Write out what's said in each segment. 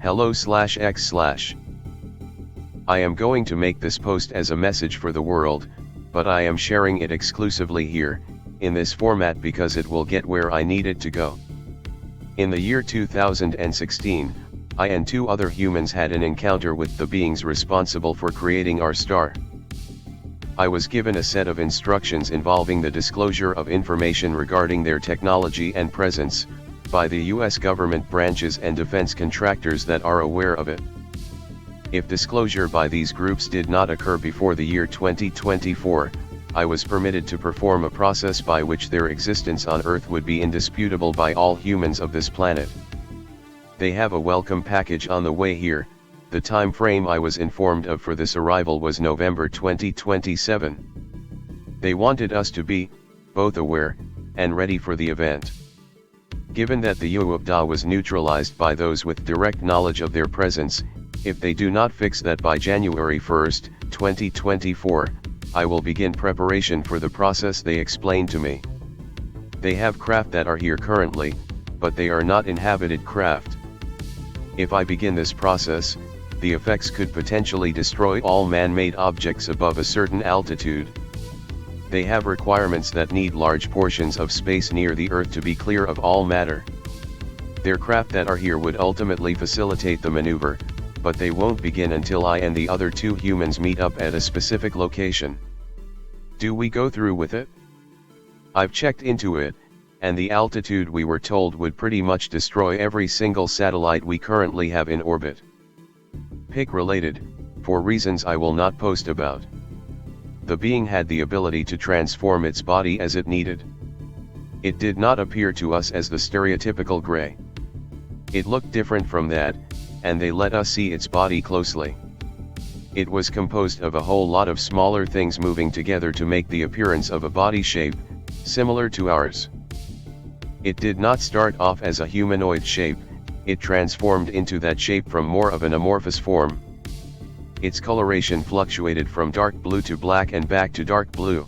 hello/x/. I am going to make this post as a message for the world, but I am sharing it exclusively here, in this format because it will get where I need it to go. In the year 2016, I and 2 other humans had an encounter with the beings responsible for creating our star. I was given a set of instructions involving the disclosure of information regarding their technology and presence, by the US government branches and defense contractors that are aware of it. If disclosure by these groups did not occur before the year 2024, I was permitted to perform a process by which their existence on Earth would be indisputable by all humans of this planet. They have a welcome package on the way here. The time frame I was informed of for this arrival was November 2027. They wanted us to be, both aware, and ready for the event. Given that the UAPDA was neutralized by those with direct knowledge of their presence, if they do not fix that by January 1, 2024, I will begin preparation for the process they explained to me. They have craft that are here currently, but they are not inhabited craft. If I begin this process, the effects could potentially destroy all man-made objects above a certain altitude. They have requirements that need large portions of space near the Earth to be clear of all matter. Their craft that are here would ultimately facilitate the maneuver, but they won't begin until I and the other 2 humans meet up at a specific location. Do we go through with it? I've checked into it, and the altitude we were told would pretty much destroy every single satellite we currently have in orbit. PIC related, for reasons I will not post about. The being had the ability to transform its body as it needed. It did not appear to us as the stereotypical gray. It looked different from that, and they let us see its body closely. It was composed of a whole lot of smaller things moving together to make the appearance of a body shape, similar to ours. It did not start off as a humanoid shape, it transformed into that shape from more of an amorphous form. Its coloration fluctuated from dark blue to black and back to dark blue.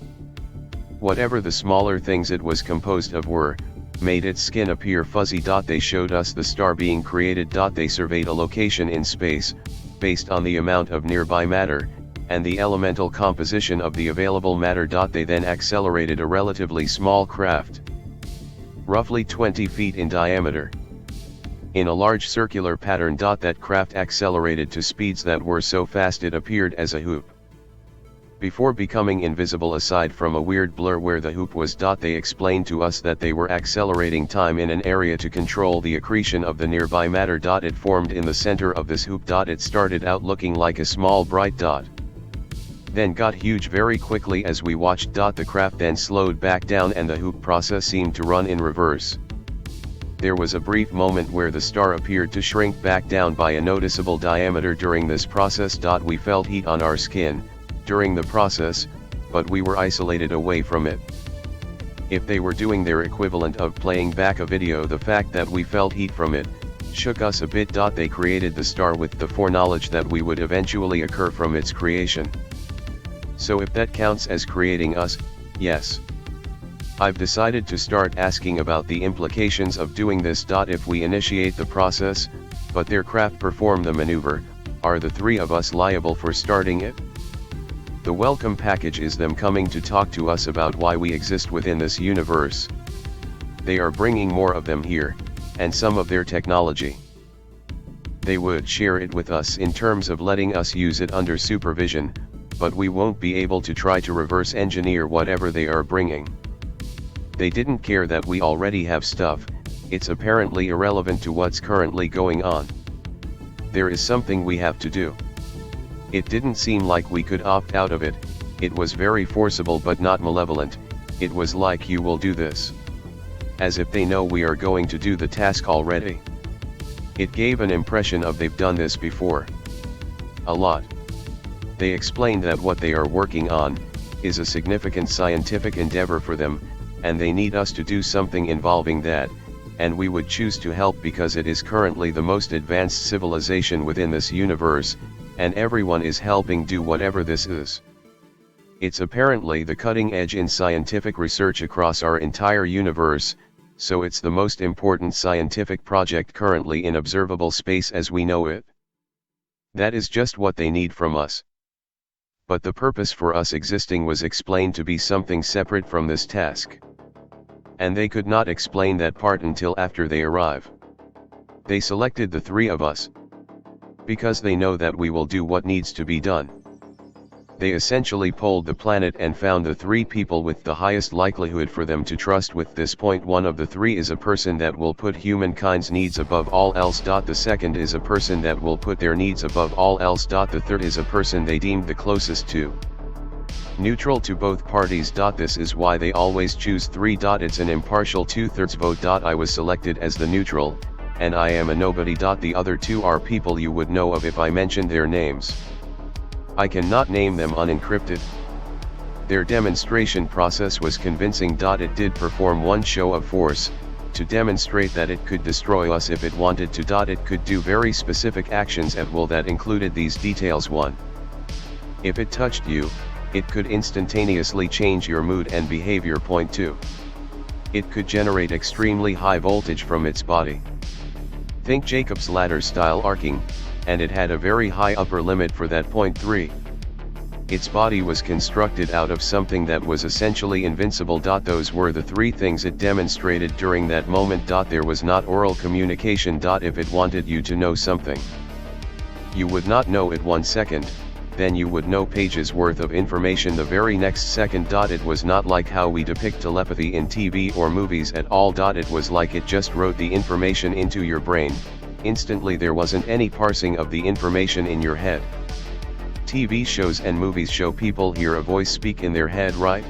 Whatever the smaller things it was composed of were, made its skin appear fuzzy. They showed us the star being created. They surveyed a location in space, based on the amount of nearby matter, and the elemental composition of the available matter. They then accelerated a relatively small craft, roughly 20 feet in diameter, in a large circular pattern. That craft accelerated to speeds that were so fast it appeared as a hoop. Before becoming invisible aside from a weird blur where the hoop was. They explained to us that they were accelerating time in an area to control the accretion of the nearby matter. It formed in the center of this hoop. It started out looking like a small bright dot, then got huge very quickly as we watched. The craft then slowed back down and the hoop process seemed to run in reverse. There was a brief moment where the star appeared to shrink back down by a noticeable diameter. During this process. We felt heat on our skin during the process, but we were isolated away from it. If they were doing their equivalent of playing back a video, the fact that we felt heat from it shook us a bit. They created the star with the foreknowledge that we would eventually occur from its creation. So if that counts as creating us, yes. I've decided to start asking about the implications of doing this. If we initiate the process, but their craft perform the maneuver, are the 3 of us liable for starting it? The welcome package is them coming to talk to us about why we exist within this universe. They are bringing more of them here, and some of their technology. They would share it with us in terms of letting us use it under supervision, but we won't be able to try to reverse engineer whatever they are bringing. They didn't care that we already have stuff, it's apparently irrelevant to what's currently going on. There is something we have to do. It didn't seem like we could opt out of it, it was very forcible but not malevolent. It was like, you will do this. As if they know we are going to do the task already. It gave an impression of they've done this before. A lot. They explained that what they are working on is a significant scientific endeavor for them, and they need us to do something involving that, and we would choose to help because it is currently the most advanced civilization within this universe, and everyone is helping do whatever this is. It's apparently the cutting edge in scientific research across our entire universe, so it's the most important scientific project currently in observable space as we know it. That is just what they need from us. But the purpose for us existing was explained to be something separate from this task. And they could not explain that part until after they arrive. They selected the three of us, because they know that we will do what needs to be done. They essentially polled the planet and found the three people with the highest likelihood for them to trust with this point. One of the three is a person that will put humankind's needs above all else. The second is a person that will put their needs above all else. The third is a person they deemed the closest to. Neutral to both parties. This is why they always choose three. It's an impartial 2/3 vote. I was selected as the neutral, and I am a nobody. The other two are people you would know of if I mentioned their names. I cannot name them unencrypted. Their demonstration process was convincing. It did perform one show of force, to demonstrate that it could destroy us if it wanted to. It could do very specific actions at will that included these details. 1. If it touched you, it could instantaneously change your mood and behavior. 2. It could generate extremely high voltage from its body. Think Jacob's ladder style arcing, and it had a very high upper limit for that. 3. Its body was constructed out of something that was essentially invincible. Those were the three things it demonstrated during that moment. There was not oral communication. If it wanted you to know something, you would not know it 1 second, then you would know pages worth of information the very next second. It was not like how we depict telepathy in TV or movies at all. It was like it just wrote the information into your brain. Instantly. There wasn't any parsing of the information in your head. TV shows and movies show people hear a voice speak in their head, right?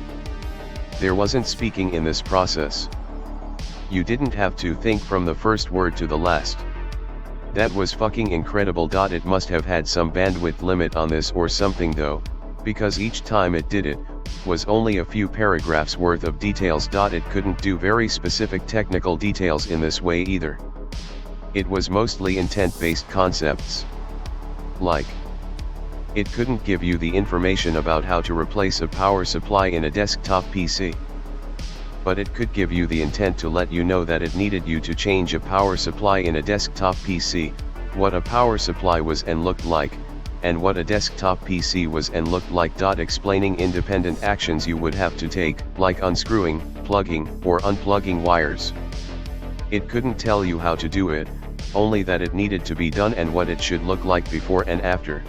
There wasn't speaking in this process. You didn't have to think from the first word to the last. That was fucking incredible. It must have had some bandwidth limit on this or something though, because each time it did it, was only a few paragraphs worth of details. It couldn't do very specific technical details in this way either. It was mostly intent-based concepts. Like, it couldn't give you the information about how to replace a power supply in a desktop PC. But it could give you the intent to let you know that it needed you to change a power supply in a desktop PC, what a power supply was and looked like, and what a desktop PC was and looked like. Explaining independent actions you would have to take, like unscrewing, plugging, or unplugging wires. It couldn't tell you how to do it, only that it needed to be done and what it should look like before and after.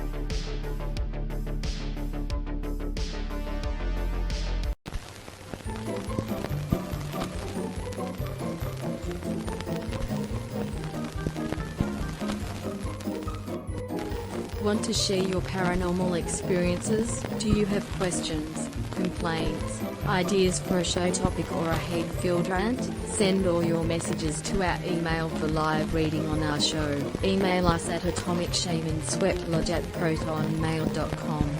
Want to share your paranormal experiences? Do you have questions, complaints, ideas for a show topic or a hate-filled rant? Send all your messages to our email for live reading on our show. Email us at atomicshamanSweatlodge@protonmail.com.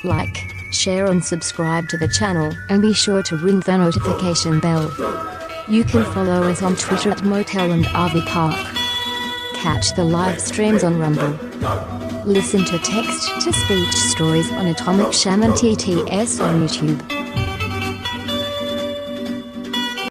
Like, share and subscribe to the channel, and be sure to ring the notification bell. You can follow us on Twitter at Motel and RV Park. Catch the live streams on Rumble. Listen to text-to-speech stories on Atomic Shaman TTS on YouTube.